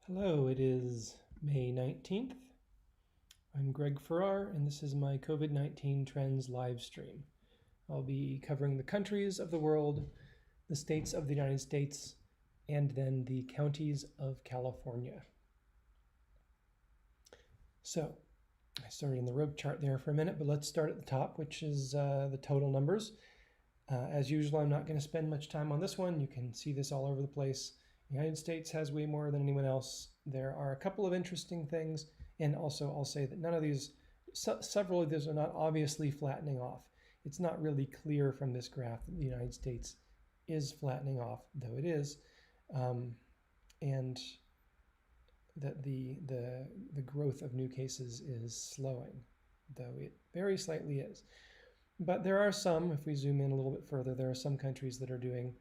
Hello, it is May 19th. I'm Greg Farrar, and this is my COVID-19 Trends live stream. I'll be covering the countries of the world, the states of the United States, and then the counties of California. So, I started in the rope chart there for a minute, but let's start at the top, which is the total numbers. As usual, I'm not going to spend much time on this one. You can see this all over the place. The United States has way more than anyone else. There are a couple of interesting things, and also I'll say that none of these, several of these are not obviously flattening off. It's not really clear from this graph that the United States is flattening off, though it is, and that the growth of new cases is slowing, though it very slightly is. But there are some, if we zoom in a little bit further, there are some countries that are doing,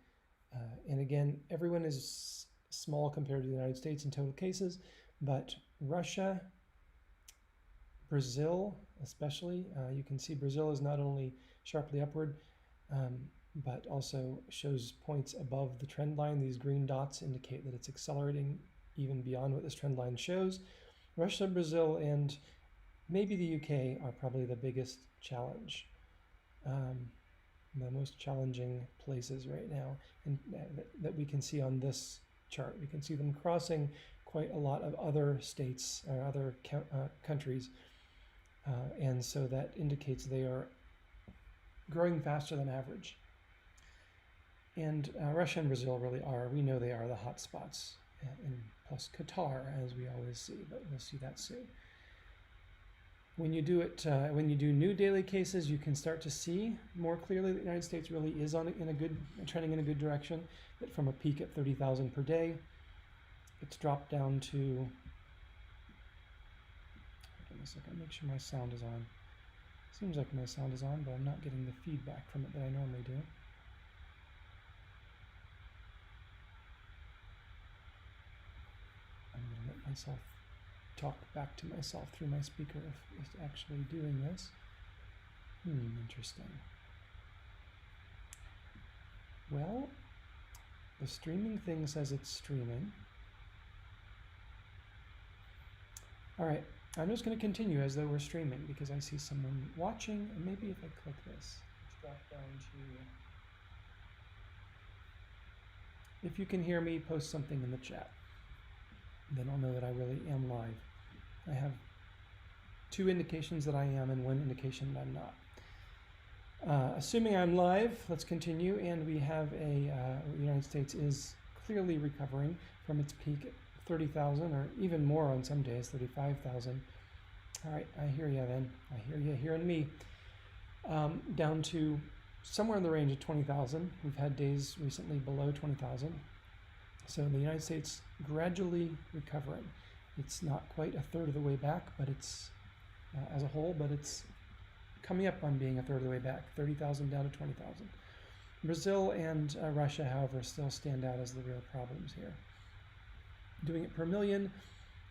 and again, everyone is small compared to the United States in total cases, but Russia, Brazil especially, you can see Brazil is not only sharply upward, but also shows points above the trend line. These green dots indicate that it's accelerating even beyond what this trend line shows. Russia, Brazil, and maybe the UK are probably the biggest challenge. The most challenging places right now, and that we can see on this chart. We can see them crossing quite a lot of other states or other countries, and so that indicates they are growing faster than average. And Russia and Brazil really are, we know they are the hot spots, and plus Qatar, as we always see, but we'll see that soon. When you do it, when you do new daily cases, you can start to see more clearly that the United States really is trending in a good direction. That from a peak at 30,000 per day, it's dropped down to. Give me a second. Make sure my sound is on. Seems like my sound is on, but I'm not getting the feedback from it that I normally do. I'm going to let myself talk back to myself through my speaker if it's actually doing this. Interesting. Well, the streaming thing says it's streaming. All right, I'm just going to continue as though we're streaming because I see someone watching, and maybe if I click this, let's drop down to, if you can hear me, post something in the chat. Then I'll know that I really am live. I have two indications that I am and one indication that I'm not. Assuming I'm live, let's continue, and we have the United States is clearly recovering from its peak at 30,000 or even more on some days, 35,000. All right, I hear you then. I hear you hearing me. Down to somewhere in the range of 20,000. We've had days recently below 20,000. So the United States gradually recovering. It's not quite a third of the way back, but it's as a whole, but it's coming up on being a third of the way back, 30,000 down to 20,000. Brazil and Russia, however, still stand out as the real problems here. Doing it per million,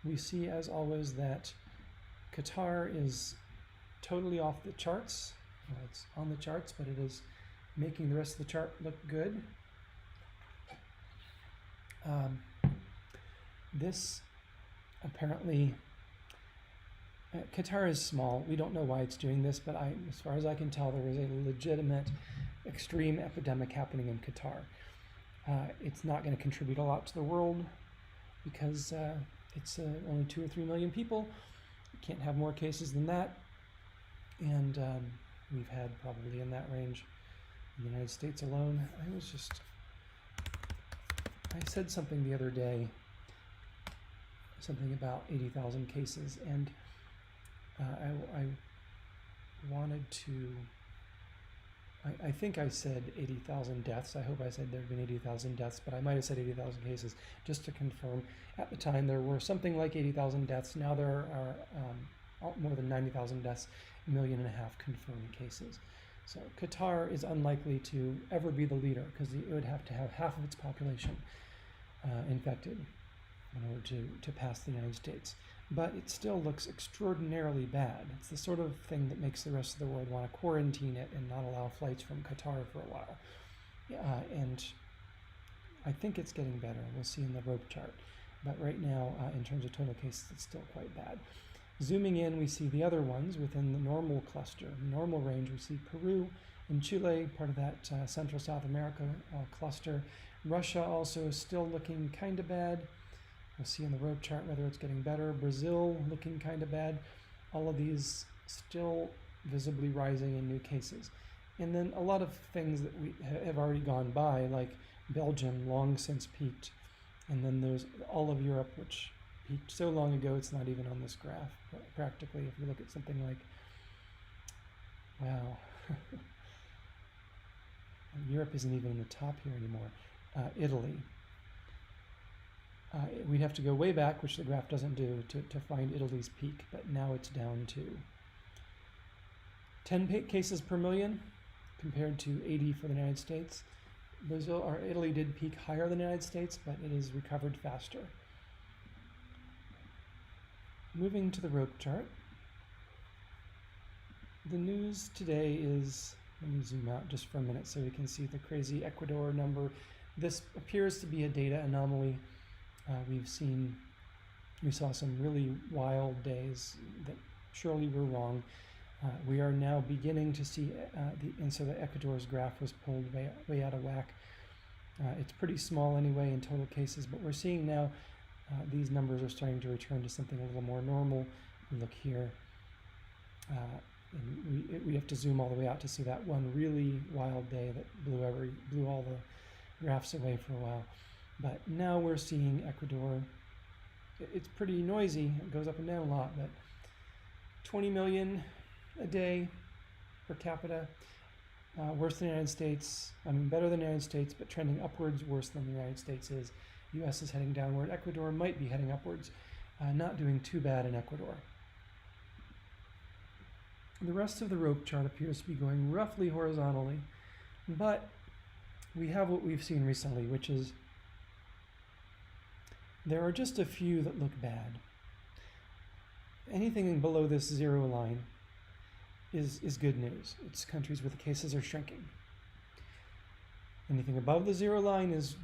we see as always that Qatar is totally off the charts. Well, it's on the charts, but it is making the rest of the chart look good. This apparently, Qatar is small. We don't know why it's doing this, but as far as I can tell, there is a legitimate extreme epidemic happening in Qatar. It's not going to contribute a lot to the world because it's only 2 or 3 million people. You can't have more cases than that. And we've had probably in that range in the United States alone. I said something the other day, something about 80,000 cases, and I wanted to, I think I said 80,000 deaths. I hope I said there have been 80,000 deaths, but I might have said 80,000 cases, just to confirm. At the time, there were something like 80,000 deaths. Now there are more than 90,000 deaths, 1.5 million confirmed cases. So Qatar is unlikely to ever be the leader because it would have to have half of its population infected in order to pass the United States. But it still looks extraordinarily bad. It's the sort of thing that makes the rest of the world want to quarantine it and not allow flights from Qatar for a while. And I think it's getting better. We'll see in the rope chart. But right now, in terms of total cases, it's still quite bad. Zooming in, we see the other ones within the normal cluster, normal range. We see Peru and Chile, part of that Central South America cluster. Russia also is still looking kind of bad. We'll see on the road chart whether it's getting better. Brazil looking kind of bad. All of these still visibly rising in new cases. And then a lot of things that we have already gone by, like Belgium, long since peaked. And then there's all of Europe, which peaked so long ago it's not even on this graph. Practically, if you look at something like, wow, Europe isn't even in the top here anymore. Italy. We'd have to go way back, which the graph doesn't do, to find Italy's peak, but now it's down to 10 cases per million compared to 80 for the United States. Italy did peak higher than the United States, but it has recovered faster. Moving to the rope chart. The news today is, let me zoom out just for a minute so we can see the crazy Ecuador number. This appears to be a data anomaly. We saw some really wild days that surely were wrong. We are now beginning to see, and so the Ecuador's graph was pulled way out of whack. It's pretty small anyway in total cases, but we're seeing now these numbers are starting to return to something a little more normal. We look here, and we have to zoom all the way out to see that one really wild day that blew all the graphs away for a while. But now we're seeing Ecuador. It's pretty noisy. It goes up and down a lot, but 20 million a day per capita. Worse than the United States. I mean, better than the United States, but trending upwards, worse than the United States is. U.S. is heading downward. Ecuador might be heading upwards. Not doing too bad in Ecuador. The rest of the rope chart appears to be going roughly horizontally, but we have what we've seen recently, which is there are just a few that look bad. Anything below this zero line is good news. It's countries where the cases are shrinking. Anything above the zero line is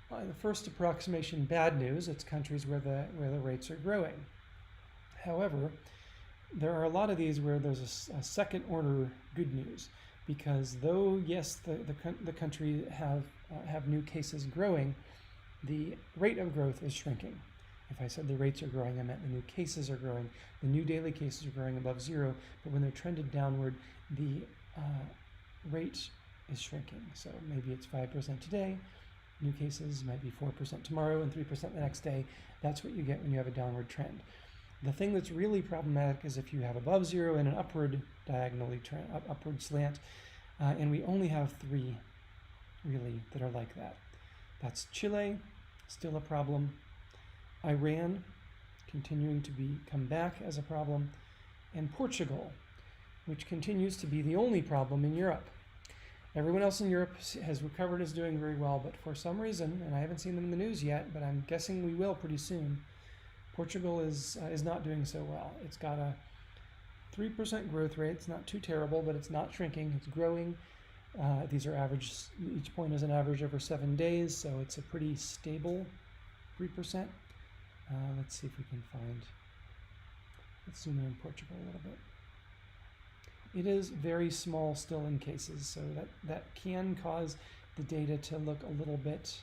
the first approximation bad news. It's countries where the rates are growing. However, there are a lot of these where there's a second order good news, because though yes the country have new cases growing, the rate of growth is shrinking. If I said the rates are growing, I meant the new cases are growing. The new daily cases are growing above zero, but when they're trended downward, the rate is shrinking. So maybe it's 5% today, new cases might be 4% tomorrow and 3% the next day. That's what you get when you have a downward trend. The thing that's really problematic is if you have above zero and an upward diagonally trend, upward slant, and we only have 3 really that are like that. That's Chile, still a problem. Iran, continuing to come back as a problem. And Portugal, which continues to be the only problem in Europe. Everyone else in Europe has recovered, is doing very well, but for some reason, and I haven't seen them in the news yet, but I'm guessing we will pretty soon, Portugal is not doing so well. It's got a 3% growth rate. It's not too terrible, but it's not shrinking. It's growing. These are average. Each point is an average over 7 days, so it's a pretty stable 3%. Let's see if we can find. Let's zoom in on Portugal a little bit. It is very small still in cases, so that can cause the data to look a little bit.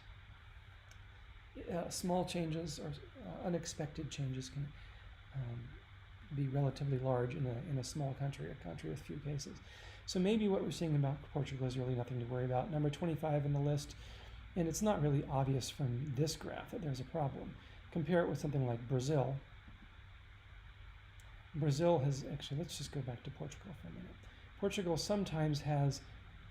Small changes or unexpected changes can be relatively large in a small country, a country with few cases. So maybe what we're seeing about Portugal is really nothing to worry about. Number 25 in the list, and it's not really obvious from this graph that there's a problem. Compare it with something like Brazil. Brazil has actually, let's just go back to Portugal for a minute. Portugal sometimes has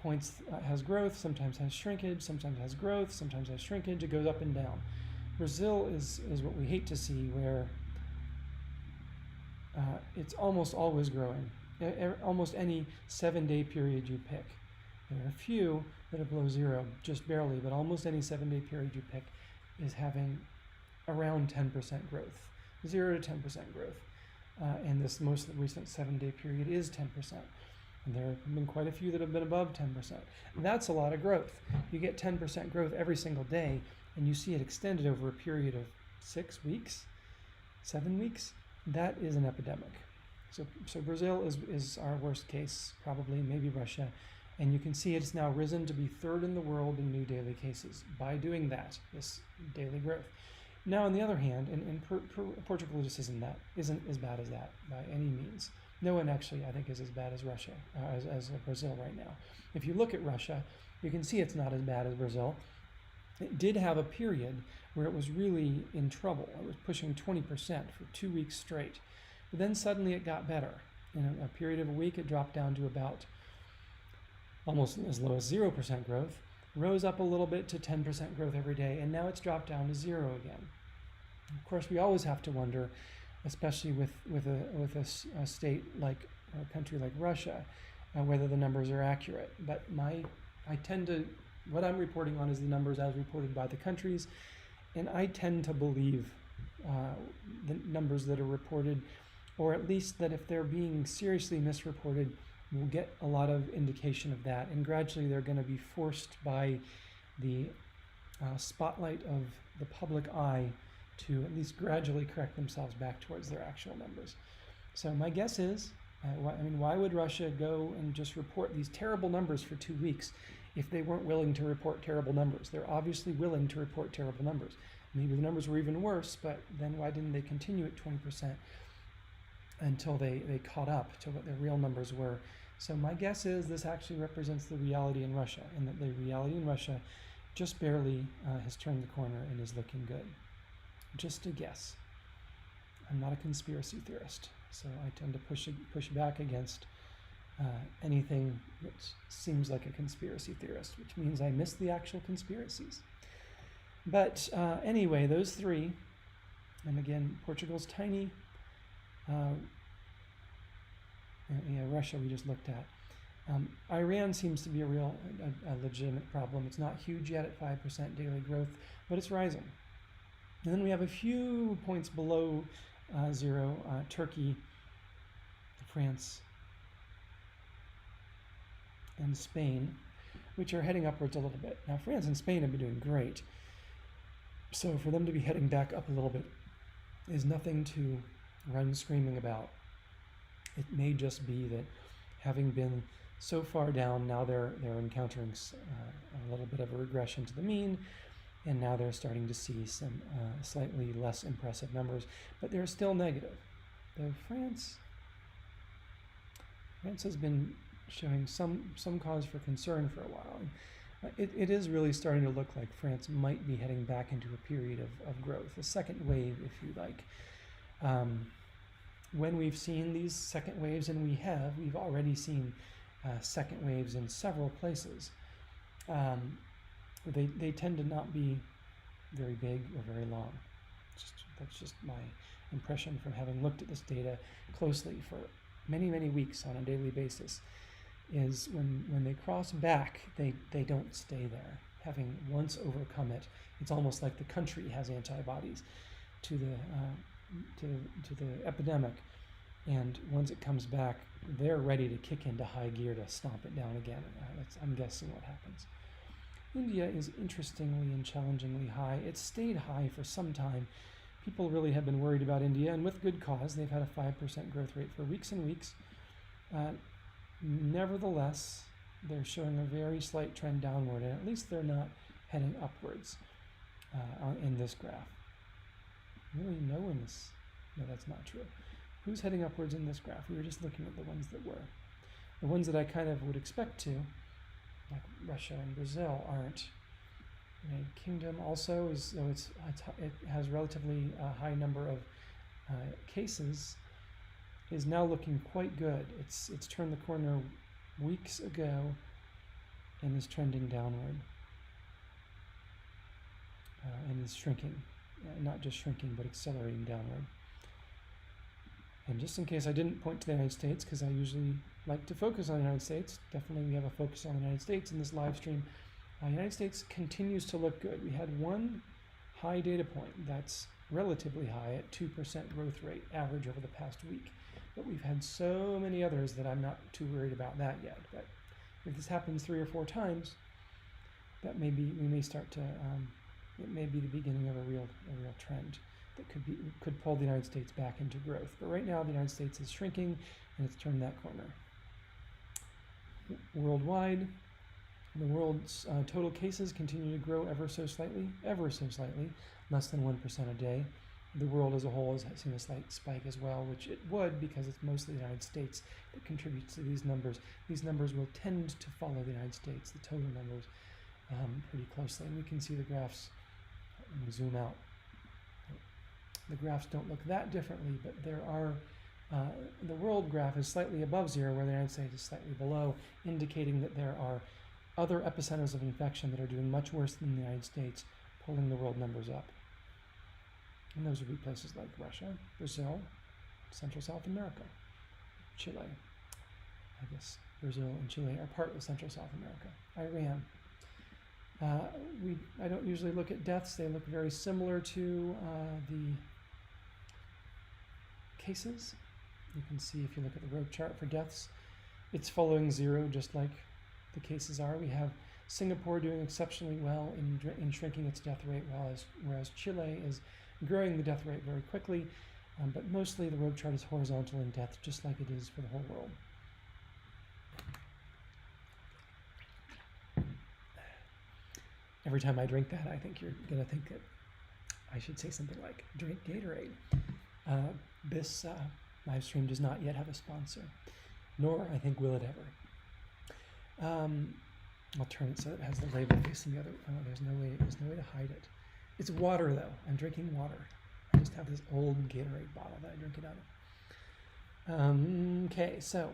points, has growth, sometimes has shrinkage, sometimes has growth, sometimes has shrinkage. It goes up and down. Brazil is what we hate to see, where it's almost always growing. Almost any 7-day period you pick. There are a few that are below zero, just barely, but almost any 7-day period you pick is having around 10% growth, 0 to 10% growth. And this most recent 7-day period is 10%. And there have been quite a few that have been above 10%. And that's a lot of growth. You get 10% growth every single day, and you see it extended over a period of 6 weeks, 7 weeks, that is an epidemic. So Brazil is our worst case, probably, maybe Russia. And you can see it's now risen to be third in the world in new daily cases by doing that, this daily growth. Now, on the other hand, Portugal just isn't as bad as that by any means. No one actually, I think, is as bad as Russia, as Brazil right now. If you look at Russia, you can see it's not as bad as Brazil. It did have a period where it was really in trouble. It was pushing 20% for 2 weeks straight. But then suddenly it got better. In a period of a week, it dropped down to about almost as low as 0% growth, rose up a little bit to 10% growth every day, and now it's dropped down to 0 again. Of course, we always have to wonder, especially with a state like, or a country like Russia, whether the numbers are accurate. But what I'm reporting on is the numbers as reported by the countries, and I tend to believe the numbers that are reported, or at least that if they're being seriously misreported, we'll get a lot of indication of that, and gradually they're going to be forced by the spotlight of the public eye to at least gradually correct themselves back towards their actual numbers. So my guess is, why would Russia go and just report these terrible numbers for 2 weeks if they weren't willing to report terrible numbers? They're obviously willing to report terrible numbers. Maybe the numbers were even worse, but then why didn't they continue at 20% until they caught up to what their real numbers were? So my guess is this actually represents the reality in Russia, and that the reality in Russia just barely has turned the corner and is looking good. Just a guess. I'm not a conspiracy theorist, so I tend to push back against anything which seems like a conspiracy theorist, which means I miss the actual conspiracies. But anyway, those three, and again, Portugal's tiny. Russia we just looked at. Iran seems to be a legitimate problem. It's not huge yet at 5% daily growth, but it's rising. And then we have a few points below 0, Turkey, France, and Spain, which are heading upwards a little bit. Now, France and Spain have been doing great. So for them to be heading back up a little bit is nothing to run screaming about. It may just be that having been so far down, now they're encountering a little bit of a regression to the mean, and now they're starting to see some slightly less impressive numbers, but they're still negative. Though France has been showing some cause for concern for a while. And it is really starting to look like France might be heading back into a period of growth, a second wave, if you like. When we've seen these second waves, and we've already seen second waves in several places, they tend to not be very big or very long. That's just my impression from having looked at this data closely for many, many weeks on a daily basis, is when they cross back, they don't stay there. Having once overcome it, it's almost like the country has antibodies to the epidemic, and once it comes back, they're ready to kick into high gear to stomp it down again. I'm guessing what happens. India is interestingly and challengingly high. It's stayed high for some time. People really have been worried about India, and with good cause. They've had a 5% growth rate for weeks and weeks. Nevertheless, they're showing a very slight trend downward, and at least they're not heading upwards in this graph. Really, no that's not true. Who's heading upwards in this graph? We were just looking at the ones that were. The ones that I kind of would expect to, like Russia and Brazil, aren't. United Kingdom also, though it has relatively high number of cases, is now looking quite good. It's turned the corner weeks ago and is trending downward and is shrinking. Not just shrinking, but accelerating downward. And just in case I didn't point to the United States, because I usually like to focus on the United States, definitely we have a focus on the United States in this live stream. The United States continues to look good. We had one high data point that's relatively high at 2% growth rate average over the past week. But we've had so many others that I'm not too worried about that yet. But if this happens 3 or 4 times, that may be, we may start to, it may be the beginning of a real trend. that could pull the United States back into growth. But right now, the United States is shrinking, and it's turned that corner. Worldwide, the world's total cases continue to grow ever so slightly, less than 1% a day. The world as a whole has seen a slight spike as well, which it would because it's mostly the United States that contributes to these numbers. These numbers will tend to follow the United States, the total numbers, pretty closely. And we can see the graphs. Let me zoom out. The graphs don't look that differently, but there are, the world graph is slightly above zero, where the United States is slightly below, indicating that there are other epicenters of infection that are doing much worse than the United States, pulling the world numbers up. And those would be places like Russia, Brazil, Central South America, Chile. I guess Brazil and Chile are part of Central South America. Iran. I don't usually look at deaths. They look very similar to the cases. You can see if you look at the row chart for deaths, it's following zero just like the cases are. We have Singapore doing exceptionally well in shrinking its death rate, whereas Chile is growing the death rate very quickly, but mostly the row chart is horizontal in death, just like it is for the whole world. Every time I drink that, I think you're going to think that I should say something like, drink Gatorade. This live stream does not yet have a sponsor, nor I think will it ever. I'll turn it so it has the label facing the other. Oh, there's no way to hide it. It's water though. I'm drinking water. I just have this old Gatorade bottle that I drink it out of. Okay, so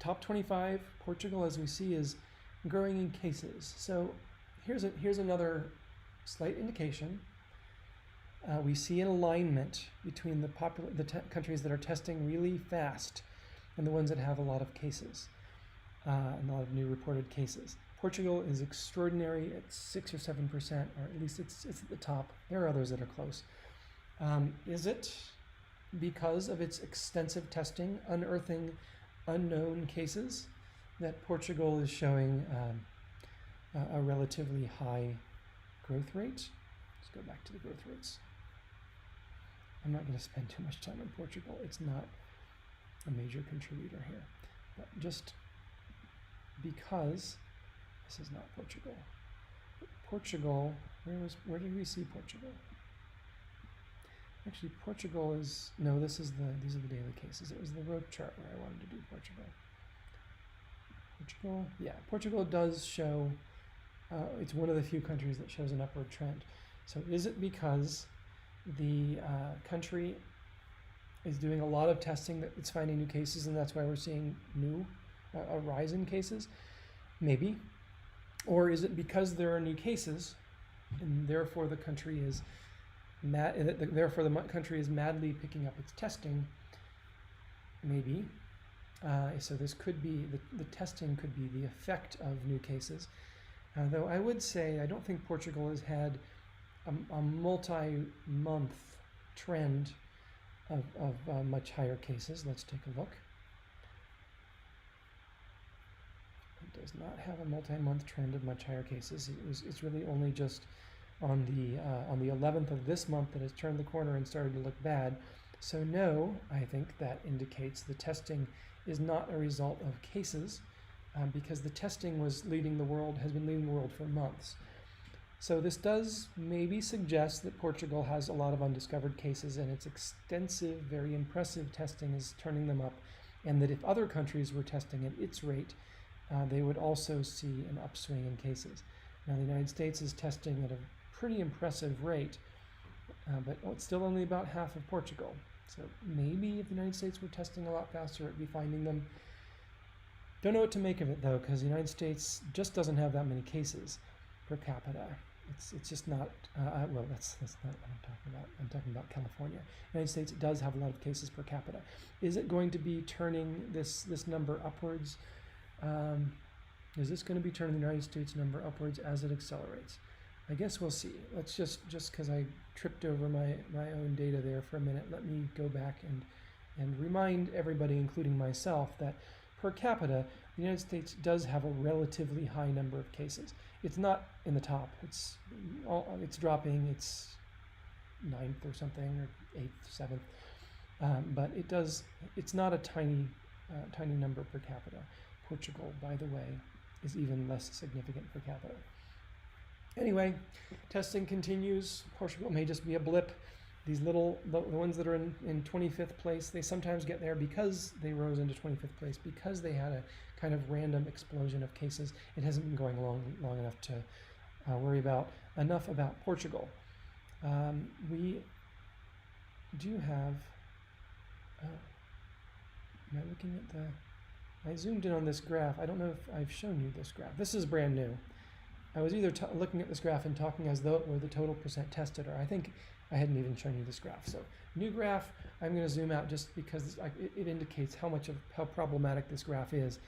top 25. Portugal, as we see, is growing in cases. So here's another slight indication. We see an alignment between the countries that are testing really fast and the ones that have a lot of cases, and a lot of new reported cases. Portugal is extraordinary at 6 or 7%, or at least it's at the top. There are others that are close. Is it because of its extensive testing, unearthing unknown cases, that Portugal is showing a relatively high growth rate? Let's go back to the growth rates. I'm not going to spend too much time on Portugal. It's not a major contributor here. But just because this is not Portugal. Portugal, where did we see Portugal? Actually, Portugal is, no, these are the daily cases. It was the row chart where I wanted to do Portugal. Portugal, yeah, Portugal does show, it's one of the few countries that shows an upward trend. So is it because the country is doing a lot of testing that it's finding new cases, and that's why we're seeing a rise in cases? Maybe. Or is it because there are new cases, and therefore the country is country is madly picking up its testing? Maybe. So this could be, the testing could be the effect of new cases. Though I would say I don't think Portugal has had a multi-month trend of much higher cases. Let's take a look. It does not have a multi-month trend of much higher cases. It's really only just on the 11th of this month that has turned the corner and started to look bad. So no, I think that indicates the testing is not a result of cases, because the testing has been leading the world for months. So this does maybe suggest that Portugal has a lot of undiscovered cases, and its extensive, very impressive testing is turning them up, and that if other countries were testing at its rate, they would also see an upswing in cases. Now the United States is testing at a pretty impressive rate, but it's still only about half of Portugal. So maybe if the United States were testing a lot faster, it'd be finding them. Don't know what to make of it though, because the United States just doesn't have that many cases per capita. It's just not, well, that's not what I'm talking about. I'm talking about California. The United States does have a lot of cases per capita. Is it going to be turning this number upwards? Is this going to be turning the United States number upwards as it accelerates? I guess we'll see. Let's just because I tripped over my own data there for a minute, let me go back and remind everybody, including myself, that per capita, the United States does have a relatively high number of cases. It's not in the top. It's dropping. It's ninth or something, or eighth, seventh. But it's not a tiny number per capita. Portugal, by the way, is even less significant per capita. Anyway, testing continues. Portugal may just be a blip. These the ones that are in 25th place, they sometimes get there because they rose into 25th place, because they had a kind of random explosion of cases. It hasn't been going long enough to worry about. Enough about Portugal. We do have, am I looking at I zoomed in on this graph. I don't know if I've shown you this graph. This is brand new. I was either looking at this graph and talking as though it were the total percent tested, or I think I hadn't even shown you this graph. So new graph, I'm going to zoom out just because it indicates how problematic this graph is,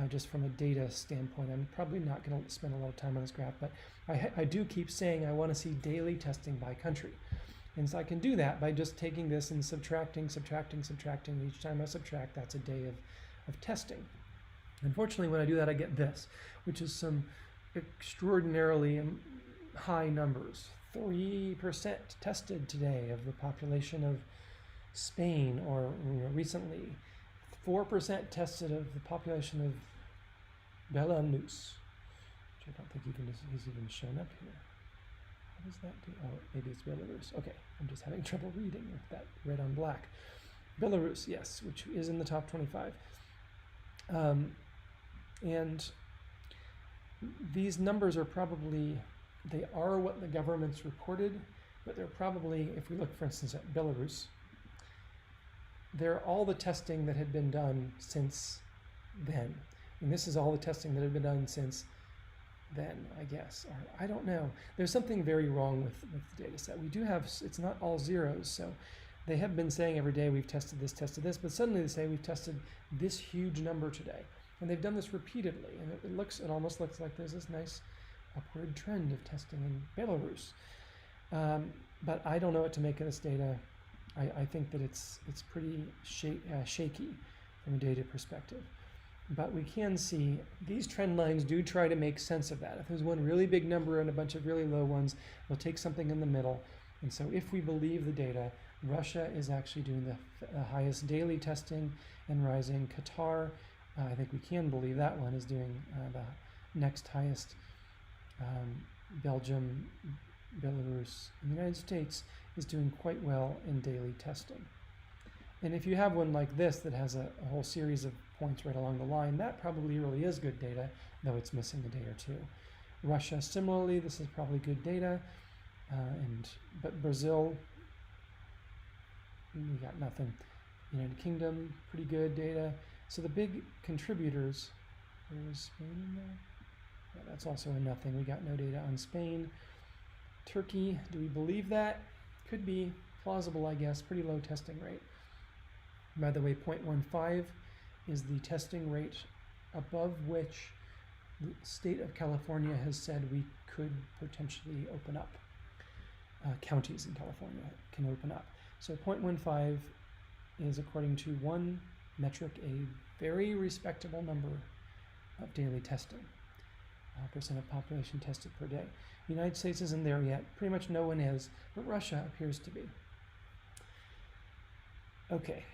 just from a data standpoint. I'm probably not going to spend a lot of time on this graph, but I do keep saying I want to see daily testing by country. And so I can do that by just taking this and subtracting. Each time I subtract, that's a day of testing. Unfortunately, when I do that, I get this, which is some extraordinarily high numbers. 3% tested today of the population of Spain, or recently 4% tested of the population of Belarus, which I don't think he's even shown up here. What does that do? Oh, maybe it's Belarus. Okay, I'm just having trouble reading with that red on black. Belarus, yes, which is in the top 25. And these numbers are they are what the government's reported, but they're probably, if we look, for instance, at Belarus, they're all the testing that had been done since then. And this is all the testing that had been done since then, I guess. Or I don't know. There's something very wrong with the data set. We do have, it's not all zeros, so they have been saying every day we've tested this, but suddenly they say we've tested this huge number today. And they've done this repeatedly, and it almost looks like there's this nice upward trend of testing in Belarus. But I don't know what to make of this data. I think that it's pretty shaky from a data perspective. But we can see these trend lines do try to make sense of that. If there's one really big number and a bunch of really low ones, we'll take something in the middle. And so if we believe the data, Russia is actually doing the highest daily testing and rising. Qatar, I think we can believe that one is doing the next highest. Belgium, Belarus, and the United States is doing quite well in daily testing. And if you have one like this that has a whole series of points right along the line, that probably really is good data, though it's missing a day or two. Russia, similarly, this is probably good data, but Brazil, we got nothing. United Kingdom, pretty good data. So the big contributors, there's Spain in there. Yeah, that's also a nothing. We got no data on Spain. Turkey, do we believe that? Could be plausible, I guess. Pretty low testing rate. By the way, 0.15 is the testing rate above which the state of California has said we could potentially open up. Counties in California can open up. So 0.15 is, according to one metric, a very respectable number of daily testing. Percent of population tested per day. The United States isn't there yet. Pretty much no one is, but Russia appears to be. Okay.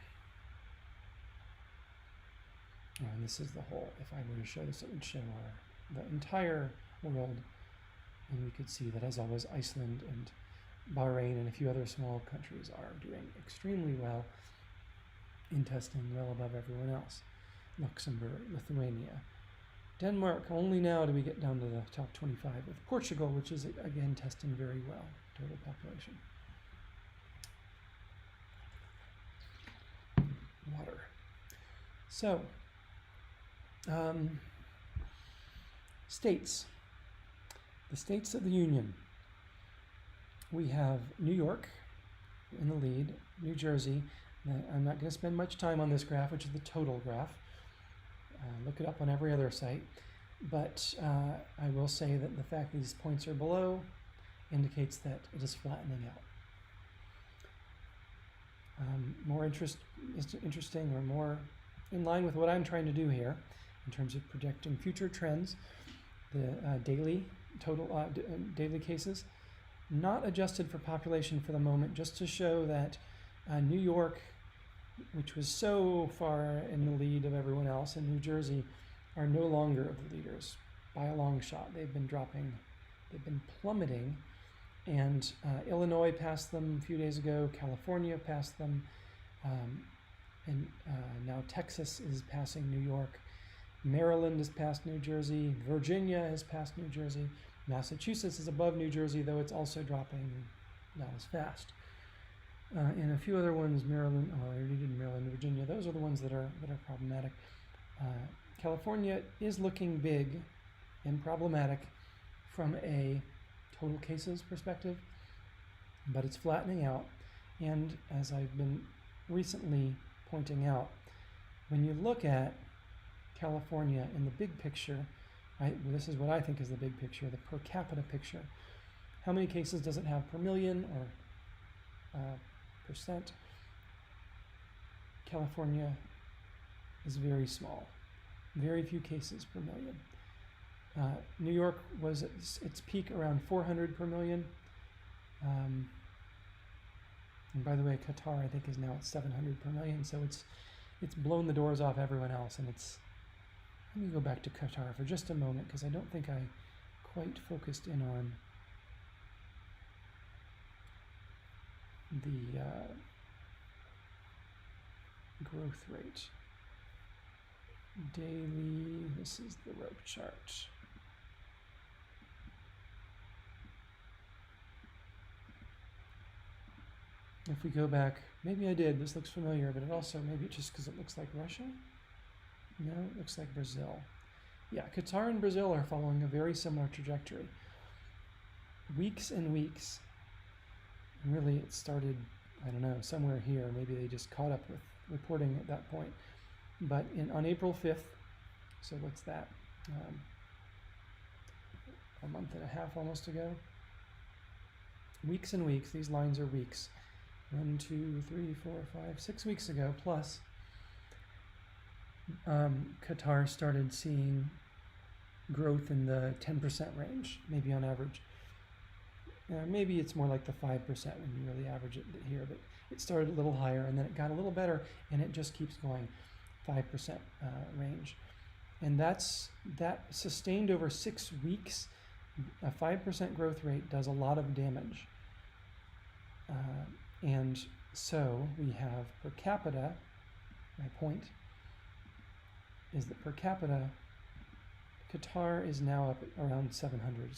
And this is the whole, if I were to show this, it would show the entire world. And we could see that, as always, Iceland and Bahrain and a few other small countries are doing extremely well in testing, well above everyone else. Luxembourg, Lithuania. Denmark, only now do we get down to the top 25, with Portugal, which is, again, testing very well, total population. Water. So, states. The states of the Union. We have New York in the lead, New Jersey. I'm not going to spend much time on this graph, which is the total graph. Look it up on every other site, but I will say that the fact that these points are below indicates that it is flattening out. More interesting, or more in line with what I'm trying to do here, in terms of projecting future trends, the daily cases, not adjusted for population for the moment, just to show that New York, which was so far in the lead of everyone else, and New Jersey are no longer the leaders by a long shot. They've been plummeting, and Illinois passed them a few days ago, California passed them, and now Texas is passing New York. Maryland has passed New Jersey. Virginia has passed New Jersey. Massachusetts is above New Jersey, though it's also dropping not as fast. And a few other ones, Maryland, I already did Maryland, Virginia, those are the ones that are problematic. California is looking big and problematic from a total cases perspective, but it's flattening out. And as I've been recently pointing out, when you look at California in the big picture, this is what I think is the big picture, the per capita picture. How many cases does it have per million or percent? California is very small, very few cases per million. New York was at its peak around 400 per million. And by the way, Qatar I think is now at 700 per million, so it's blown the doors off everyone else. And let me go back to Qatar for just a moment, because I don't think I quite focused in on the growth rate. Daily, this is the rope chart. If we go back, maybe I did, this looks familiar, but it also, maybe just because it looks like Russia? No, it looks like Brazil. Yeah, Qatar and Brazil are following a very similar trajectory. Weeks and weeks. And really it started, I don't know, somewhere here. Maybe they just caught up with reporting at that point. But on April 5th, so what's that? A month and a half almost ago. Weeks and weeks, these lines are weeks. 1, 2, 3, 4, 5, 6 weeks ago plus, Qatar started seeing growth in the 10% range, maybe on average. Maybe it's more like the 5% when you really average it here, but it started a little higher and then it got a little better, and it just keeps going 5% range. And that sustained over 6 weeks. A 5% growth rate does a lot of damage. And so we have per capita, my point is that per capita, Qatar is now up at around 700.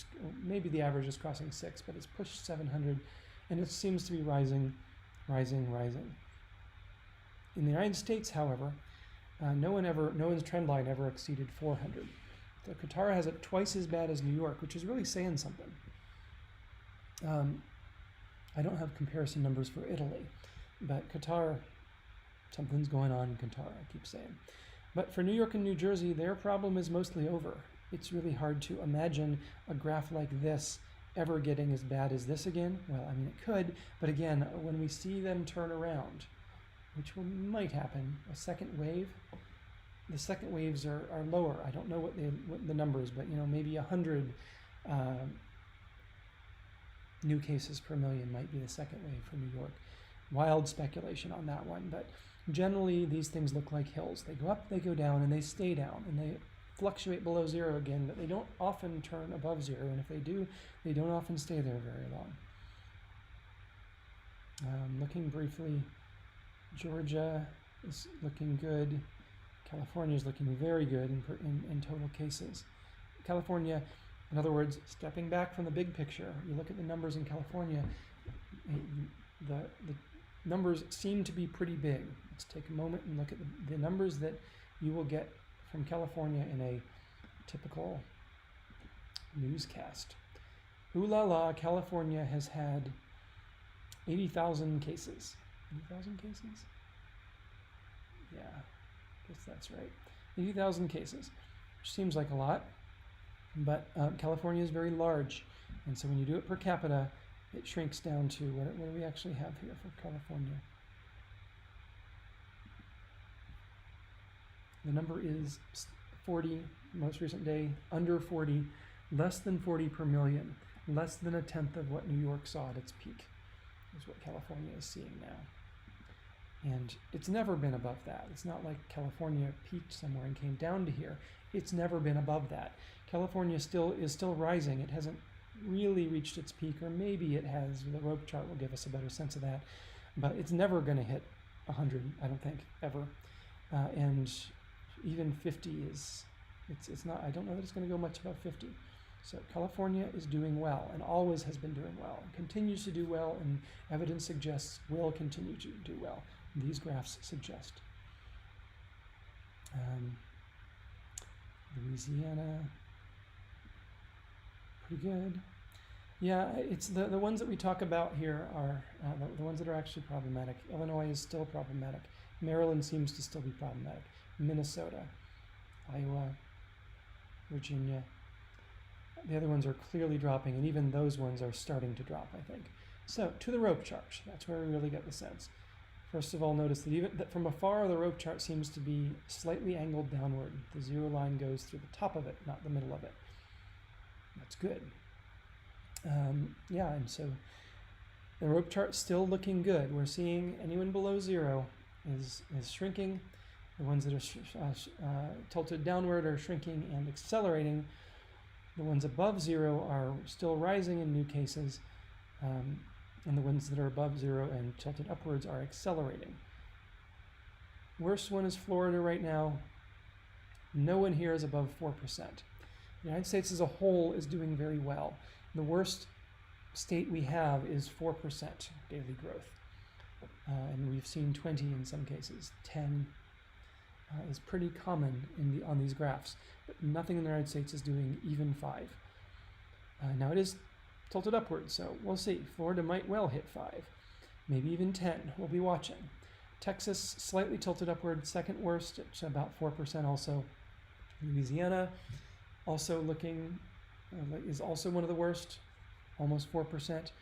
Maybe the average is crossing 6, but it's pushed 700, and it seems to be rising. In the United States, however, no one's trend line ever exceeded 400. So Qatar has it twice as bad as New York, which is really saying something. I don't have comparison numbers for Italy, but Qatar, something's going on in Qatar, I keep saying. But for New York and New Jersey, their problem is mostly over. It's really hard to imagine a graph like this ever getting as bad as this again. Well, I mean, it could, but again, when we see them turn around, which might happen, a second wave, the second waves are lower. I don't know what the number is, but maybe 100 new cases per million might be the second wave for New York. Wild speculation on that one, but generally these things look like hills. They go up, they go down, and they stay down, and they fluctuate below zero again, but they don't often turn above zero, and if they do, they don't often stay there very long. Looking briefly, Georgia is looking good. California is looking very good in total cases. California, in other words, stepping back from the big picture, you look at the numbers in California, the numbers seem to be pretty big. Let's take a moment and look at the numbers that you will get from California in a typical newscast. Ooh la la, California has had 80,000 cases. 80,000 cases? Yeah, I guess that's right. 80,000 cases, which seems like a lot, but California is very large, and so when you do it per capita, it shrinks down to, what do we actually have here for California? The number is 40, most recent day, under 40, less than 40 per million, less than a tenth of what New York saw at its peak, is what California is seeing now. And it's never been above that. It's not like California peaked somewhere and came down to here. It's never been above that. California is still rising. It hasn't really reached its peak, or maybe it has. The rope chart will give us a better sense of that. But it's never going to hit 100, I don't think, ever. And even 50 it's not, I don't know that it's going to go much above 50. So California is doing well and always has been doing well, continues to do well, and evidence suggests will continue to do well. These graphs suggest. Louisiana, pretty good. Yeah, it's the ones that we talk about here are the ones that are actually problematic. Illinois is still problematic. Maryland seems to still be problematic. Minnesota, Iowa, Virginia. The other ones are clearly dropping, and even those ones are starting to drop, I think. So, to the rope chart, that's where we really get the sense. First of all, notice that even that from afar, the rope chart seems to be slightly angled downward. The zero line goes through the top of it, not the middle of it. That's good. Yeah, and so the rope chart's still looking good. We're seeing anyone below zero is shrinking. The ones that are tilted downward are shrinking and accelerating. The ones above zero are still rising in new cases. And the ones that are above zero and tilted upwards are accelerating. Worst one is Florida right now. No one here is above 4%. The United States as a whole is doing very well. The worst state we have is 4% daily growth. And we've seen 20 in some cases. 10 is pretty common on these graphs. But nothing in the United States is doing even 5. Now it is tilted upwards, so we'll see. Florida might well hit 5, maybe even 10. We'll be watching. Texas slightly tilted upward, second worst, it's about 4% also. Louisiana also looking, is also one of the worst, almost 4%.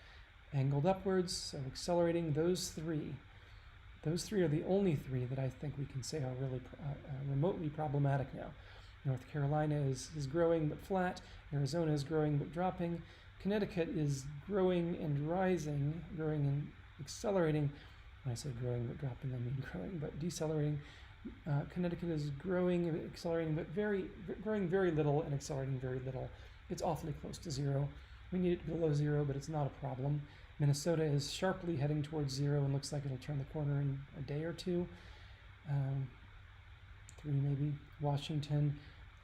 Angled upwards, so accelerating. Those three are the only three that I think we can say are really remotely problematic now. North Carolina is growing but flat. Arizona is growing but dropping. Connecticut is growing and rising, growing and accelerating. When I say growing but dropping, I mean growing but decelerating. Connecticut is growing, accelerating, but growing very little and accelerating very little. It's awfully close to zero. We need it below zero, but it's not a problem. Minnesota is sharply heading towards zero and looks like it'll turn the corner in a day or two. 3 maybe. Washington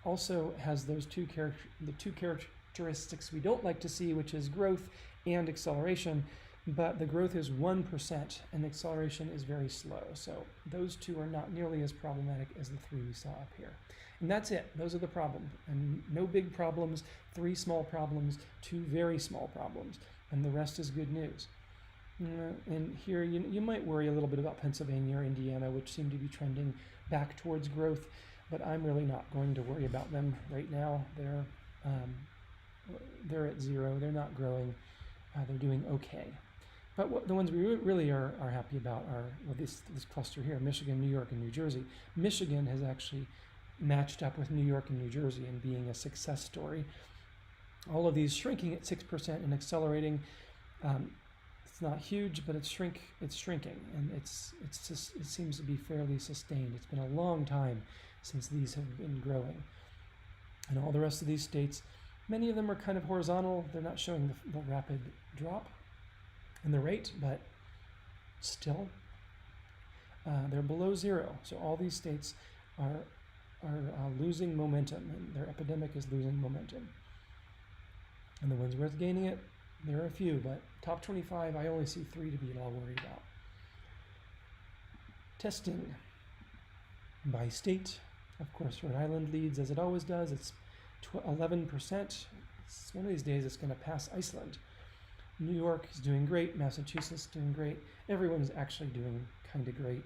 also has those two characteristics we don't like to see, which is growth and acceleration, but the growth is 1% and the acceleration is very slow. So those two are not nearly as problematic as the 3 we saw up here. And that's it. Those are the problems. And no big problems, 3 small problems, 2 very small problems, and the rest is good news. And here you might worry a little bit about Pennsylvania or Indiana, which seem to be trending back towards growth, but I'm really not going to worry about them right now. They're at zero. They're not growing. They're doing okay. But the ones we really are happy about are this cluster here: Michigan, New York, and New Jersey. Michigan has actually matched up with New York and New Jersey in being a success story. All of these shrinking at 6% and accelerating. It's not huge, but it's shrinking, and it seems to be fairly sustained. It's been a long time since these have been growing. And all the rest of these states, many of them are kind of horizontal. They're not showing the rapid drop in the rate, but still, they're below zero. So all these states are losing momentum, and their epidemic is losing momentum. And the ones worth gaining it, there are a few, but top 25, I only see 3 to be at all worried about. Testing by state. Of course, Rhode Island leads as it always does. It's 11%. It's one of these days it's going to pass Iceland. New York is doing great. Massachusetts doing great. Everyone's actually doing kind of great.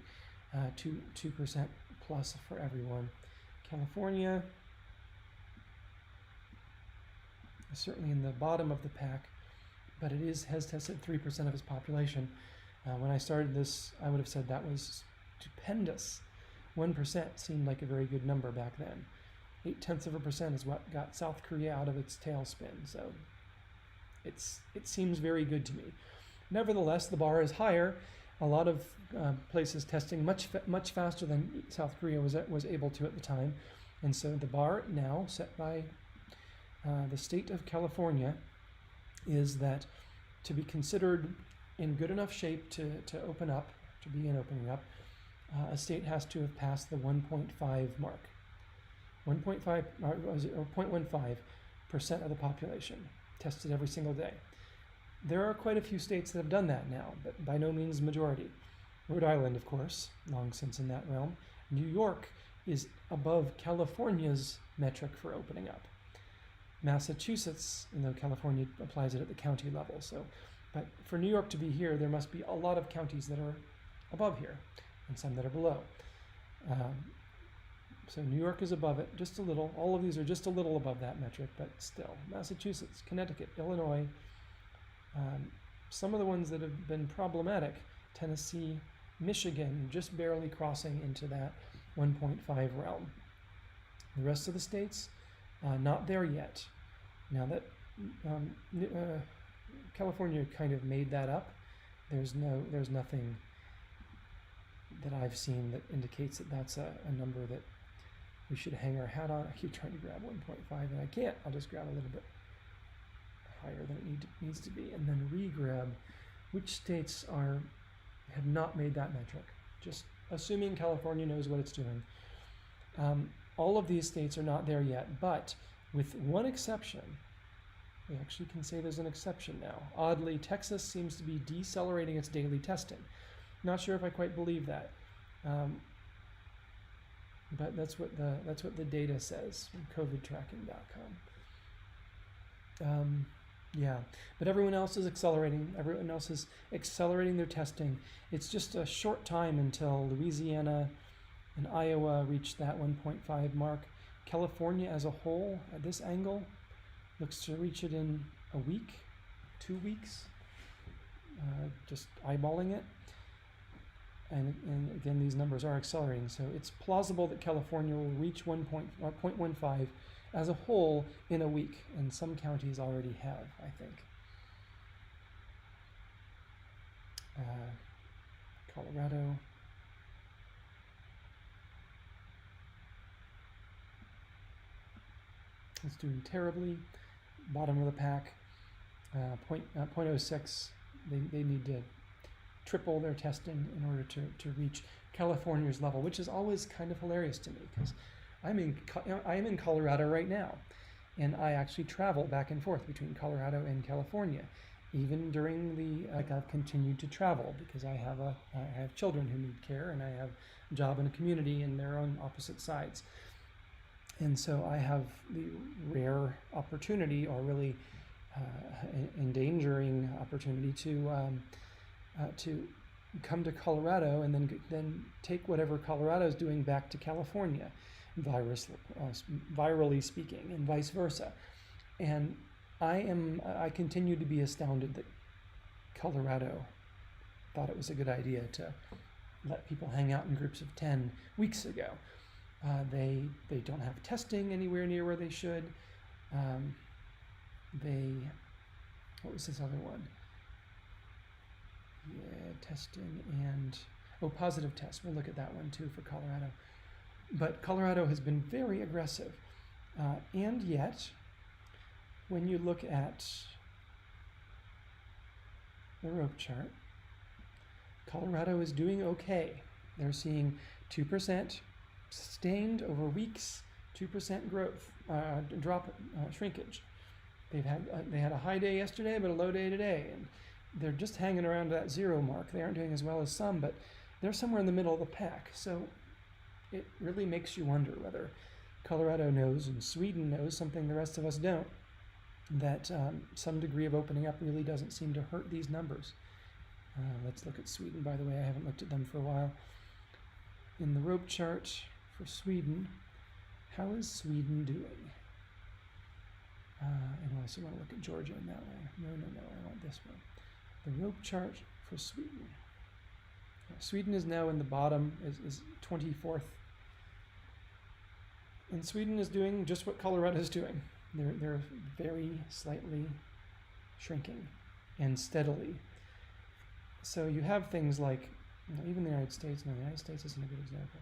2% plus for everyone. California is certainly in the bottom of the pack, but it has tested 3% of its population. When I started this, I would have said that was stupendous. 1% seemed like a very good number back then. 0.8% is what got South Korea out of its tailspin. So it seems very good to me. Nevertheless, the bar is higher. A lot of places testing much faster than South Korea was able to at the time, and so the bar now set by the state of California is that to be considered in good enough shape to open up, to begin opening up, a state has to have passed the 1.5 mark. 1.5 or 0.15% of the population tested every single day. There are quite a few states that have done that now, but by no means the majority. Rhode Island, of course, long since in that realm. New York is above California's metric for opening up. Massachusetts, though California applies it at the county level, but for New York to be here, there must be a lot of counties that are above here and some that are below. So New York is above it, just a little. All of these are just a little above that metric, but still. Massachusetts, Connecticut, Illinois, some of the ones that have been problematic, Tennessee, Michigan, just barely crossing into that 1.5 realm. The rest of the states, not there yet. Now that California kind of made that up, there's nothing that I've seen that indicates that that's a number that we should hang our hat on. I keep trying to grab 1.5 and I can't. I'll just grab a little bit higher than it needs to be, and then re-grab which states have not made that metric. Just assuming California knows what it's doing. All of these states are not there yet, but with one exception, we actually can say there's an exception now. Oddly, Texas seems to be decelerating its daily testing. Not sure if I quite believe that, but that's what the data says from COVIDtracking.com. Yeah, but everyone else is accelerating. Everyone else is accelerating their testing. It's just a short time until Louisiana and Iowa reach that 1.5 mark. California as a whole, at this angle, looks to reach it in a week, 2 weeks, just eyeballing it. And again, these numbers are accelerating, so it's plausible that California will reach 0.15 as a whole in a week, and some counties already have, I think. Colorado. It's doing terribly. Bottom of the pack. 0.06. They need to triple their testing in order to reach California's level, which is always kind of hilarious to me because I'm in Colorado right now, and I actually travel back and forth between Colorado and California. Even during I've continued to travel because I have children who need care, and I have a job in a community, and they're on opposite sides. And so I have the rare opportunity, or really endangering opportunity, to come to Colorado and then take whatever Colorado is doing back to California, virally speaking, and vice versa. And I continue to be astounded that Colorado thought it was a good idea to let people hang out in groups of 10 weeks ago. They don't have testing anywhere near where they should. What was this other one? Yeah, testing and positive tests. We'll look at that one too for Colorado. But Colorado has been very aggressive, and yet, when you look at the rope chart, Colorado is doing okay. They're seeing 2% sustained over weeks, 2% growth, shrinkage. They had a high day yesterday, but a low day today, and they're just hanging around that 0 mark. They aren't doing as well as some, but they're somewhere in the middle of the pack. So it really makes you wonder whether Colorado knows and Sweden knows something the rest of us don't, that some degree of opening up really doesn't seem to hurt these numbers. Let's look at Sweden, by the way. I haven't looked at them for a while. In the rope chart for Sweden, how is Sweden doing? And I also want to look at Georgia in that way. No, I want this one. The rope chart for Sweden. Sweden is now in the bottom, is 24th And Sweden is doing just what Colorado is doing. They're very slightly shrinking and steadily. So you have things like, even the United States. No, the United States isn't a good example.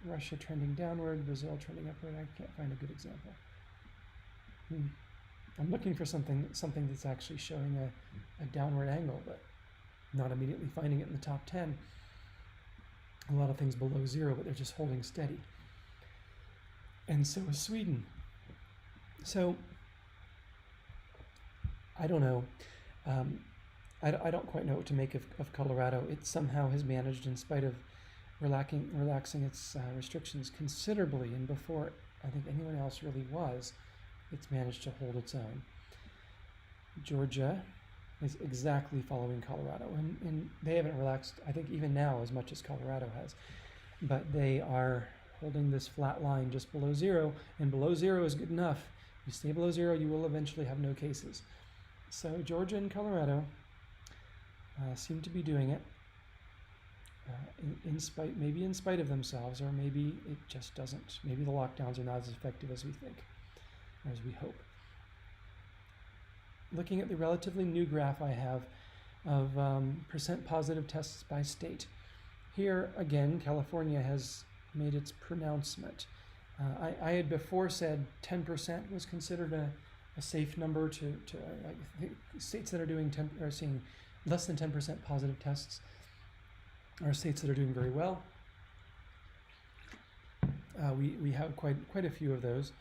Russia trending downward, Brazil trending upward. I can't find a good example. I'm looking for something that's actually showing a downward angle, but not immediately finding it in the top 10. A lot of things below zero, but they're just holding steady. And so is Sweden. So I don't know. I don't quite know what to make of Colorado. It somehow has managed, in spite of relaxing its restrictions considerably, and before I think anyone else really was, it's managed to hold its own. Georgia is exactly following Colorado, and they haven't relaxed, I think, even now as much as Colorado has, but they are holding this flat line just below zero, and below zero is good enough. If you stay below zero, you will eventually have no cases. So Georgia and Colorado seem to be doing it maybe in spite of themselves, or maybe it just doesn't. Maybe the lockdowns are not as effective as we think, or as we hope. Looking at the relatively new graph I have of percent positive tests by state. Here again, California has made its pronouncement. I had before said 10% was considered a safe number to states that are doing are seeing less than 10% positive tests are states that are doing very well. We have quite a few of those,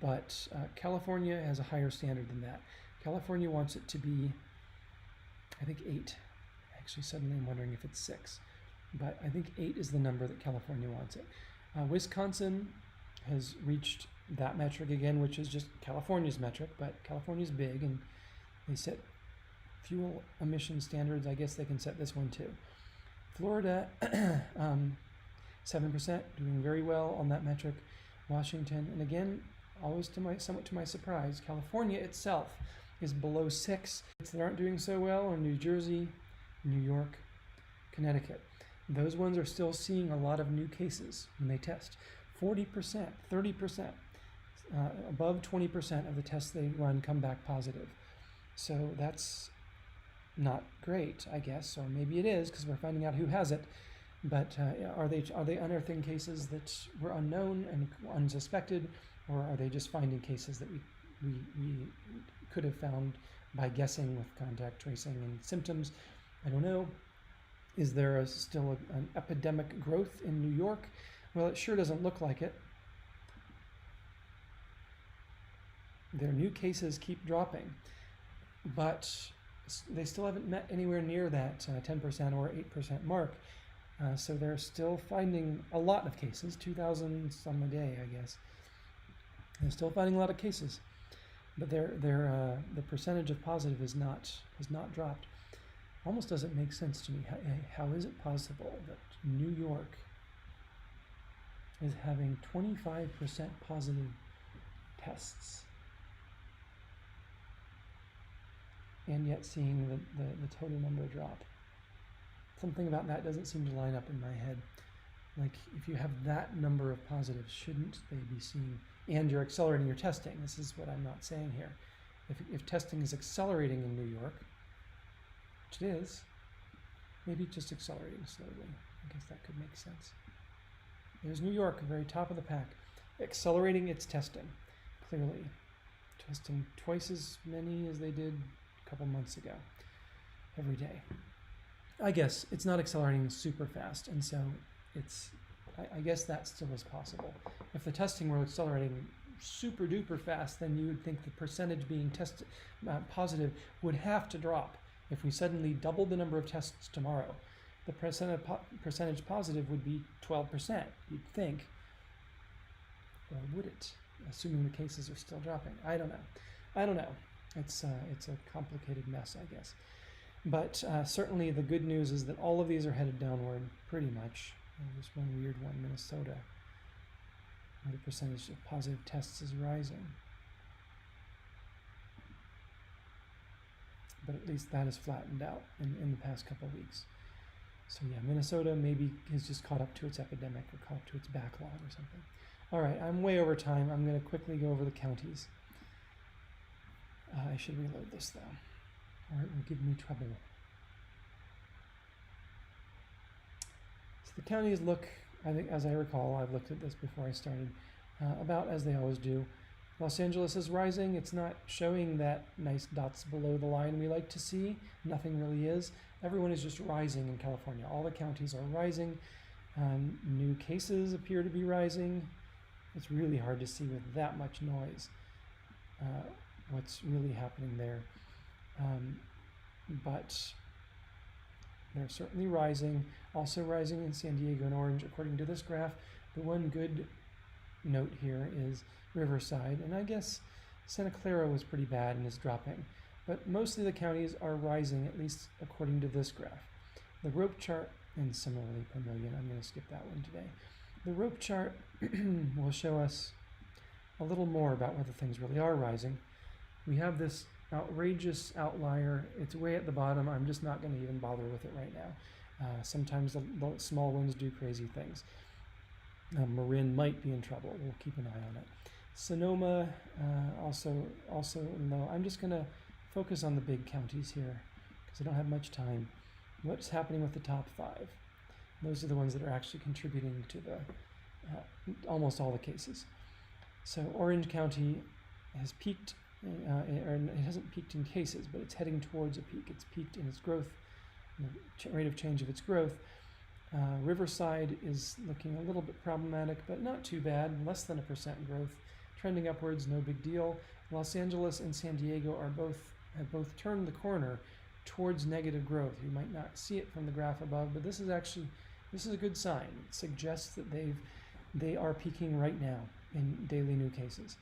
but California has a higher standard than that. California wants it to be, I think, 8. Actually, suddenly I'm wondering if it's 6, but I think 8 is the number that California wants it. Wisconsin has reached that metric again, which is just California's metric, but California's big and they set fuel emission standards. I guess they can set this one too. Florida, 7%, doing very well on that metric. Washington, and again, always somewhat to my surprise, California itself is below 6. States that aren't doing so well are New Jersey, New York, Connecticut. Those ones are still seeing a lot of new cases when they test. 40%, 30%, above 20% of the tests they run come back positive. So that's not great, I guess, or maybe it is because we're finding out who has it. But are they unearthing cases that were unknown and unsuspected, or are they just finding cases that we could have found by guessing with contact tracing and symptoms? I don't know. Is there still an epidemic growth in New York? Well, it sure doesn't look like it. Their new cases keep dropping, but they still haven't met anywhere near that 10% or 8% mark. So they're still finding a lot of cases, 2,000 some a day, I guess. They're still finding a lot of cases, but the percentage of positive has not dropped. Almost doesn't make sense to me. How is it possible that New York is having 25% positive tests and yet seeing the total number drop? Something about that doesn't seem to line up in my head. Like, if you have that number of positives, shouldn't they be seeing, and you're accelerating your testing? This is what I'm not saying here. If testing is accelerating in New York, which it is, maybe just accelerating slowly. I guess that could make sense. There's New York, very top of the pack, accelerating its testing, clearly. Testing twice as many as they did a couple months ago, every day. I guess it's not accelerating super fast, and so I guess that still is possible. If the testing were accelerating super duper fast, then you would think the percentage being tested positive would have to drop. If we suddenly doubled the number of tests tomorrow, the percentage positive would be 12%, you'd think. Or would it? Assuming the cases are still dropping. I don't know. It's a complicated mess, I guess. But certainly the good news is that all of these are headed downward, pretty much. There's one weird one, Minnesota, where the percentage of positive tests is rising. But at least that has flattened out in the past couple of weeks. So yeah, Minnesota maybe has just caught up to its epidemic or caught up to its backlog or something. All right, I'm way over time. I'm going to quickly go over the counties. I should reload this though, or it will give me trouble. So the counties look, I think, as I recall, I've looked at this before I started, about as they always do. Los Angeles is rising. It's not showing that nice dots below the line we like to see. Nothing really is. Everyone is just rising in California. All the counties are rising. New cases appear to be rising. It's really hard to see with that much noise what's really happening there. But they're certainly rising. Also rising in San Diego and Orange, according to this graph. The one good note here is Riverside, and I guess Santa Clara was pretty bad and is dropping. But most of the counties are rising, at least according to this graph. The rope chart, and similarly per million, I'm going to skip that one today. The rope chart will show us a little more about whether things really are rising. We have this outrageous outlier. It's way at the bottom. I'm just not going to even bother with it right now. Sometimes the small ones do crazy things. Marin might be in trouble. We'll keep an eye on it. Sonoma also low. I'm just going to focus on the big counties here because I don't have much time. What's happening with the top 5? Those are the ones that are actually contributing to the almost all the cases. So Orange County has peaked, or it hasn't peaked in cases, but it's heading towards a peak. It's peaked in its growth, the rate of change of its growth. Riverside is looking a little bit problematic, but not too bad, less than 1% growth. Trending upwards, no big deal. Los Angeles and San Diego have both turned the corner towards negative growth. You might not see it from the graph above, but this is a good sign. It suggests that they are peaking right now in daily new cases.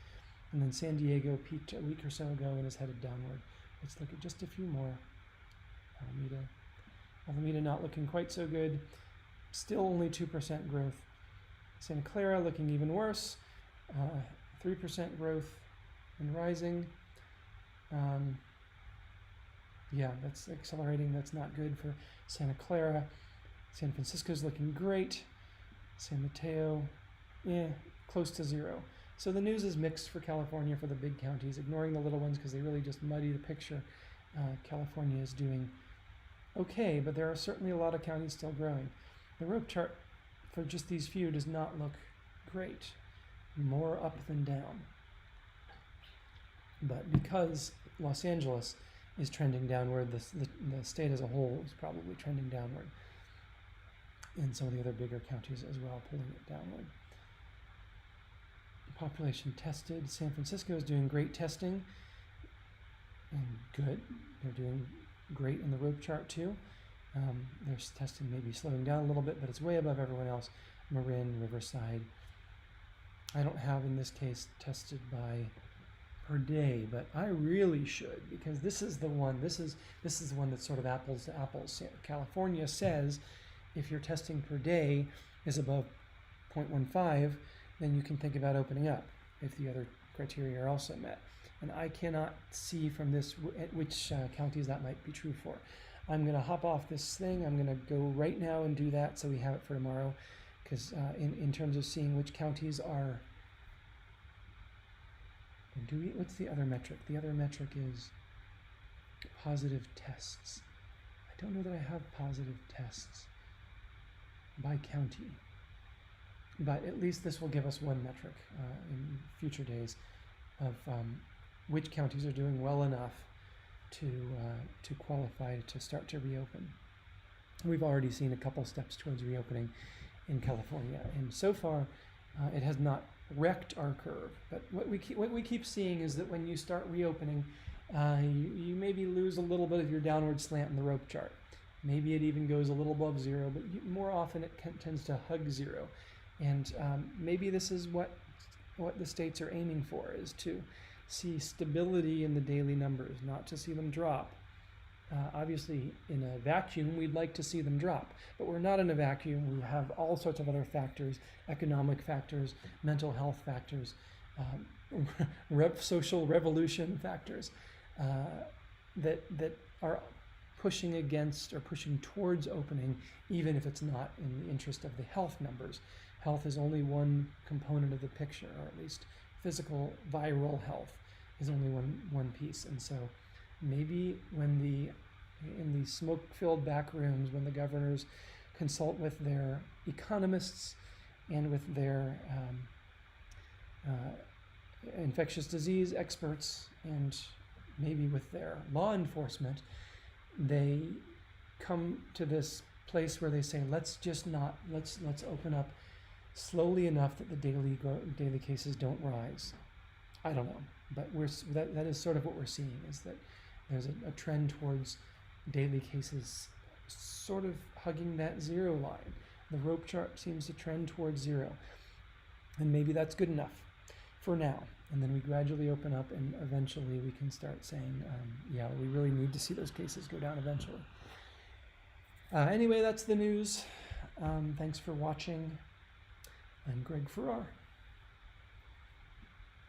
And then San Diego peaked a week or so ago and is headed downward. Let's look at just a few more. Alameda not looking quite so good. Still only 2% growth. Santa Clara looking even worse. 3% growth and rising. Yeah, that's accelerating. That's not good for Santa Clara. San Francisco's looking great. San Mateo, close to 0. So the news is mixed for California for the big counties, ignoring the little ones because they really just muddy the picture. California is doing okay, but there are certainly a lot of counties still growing. The rope chart for just these few does not look great. More up than down. But because Los Angeles is trending downward, the state as a whole is probably trending downward. And some of the other bigger counties as well, pulling it downward. Population tested. San Francisco is doing great testing. And good. They're doing great in the rope chart too. Their testing may be slowing down a little bit, but it's way above everyone else. Marin, Riverside. I don't have in this case tested by per day, but I really should, because this is the one. This is the one that's sort of apples to apples. California says if your testing per day is above 0.15, then you can think about opening up if the other criteria are also met. And I cannot see from this which counties that might be true for. I'm going to hop off this thing. I'm going to go right now and do that so we have it for tomorrow. Because in terms of seeing which counties are, what's the other metric? The other metric is positive tests. I don't know that I have positive tests by county, but at least this will give us one metric in future days of which counties are doing well enough to qualify to start to reopen. We've already seen a couple steps towards reopening in California, and so far it has not wrecked our curve. But what we keep seeing is that when you start reopening, you maybe lose a little bit of your downward slant in the rope chart. Maybe it even goes a little above 0, but more often it tends to hug 0. And maybe this is what the states are aiming for, is to see stability in the daily numbers, not to see them drop. Obviously, in a vacuum, we'd like to see them drop, but we're not in a vacuum. We have all sorts of other factors, economic factors, mental health factors, social revolution factors that are pushing against or pushing towards opening, even if it's not in the interest of the health numbers health is only one component of the picture, or at least physical viral health is only one piece. And so maybe in the smoke-filled back rooms, when the governors consult with their economists and with their infectious disease experts, and maybe with their law enforcement, they come to this place where they say, let's open up slowly enough that the daily cases don't rise. I don't know, but that is sort of what we're seeing, is that there's a trend towards daily cases sort of hugging that zero line. The rope chart seems to trend towards zero, and maybe that's good enough for now. And then we gradually open up, and eventually we can start saying, yeah, we really need to see those cases go down eventually. Anyway, that's the news. Thanks for watching. I'm Greg Farrar.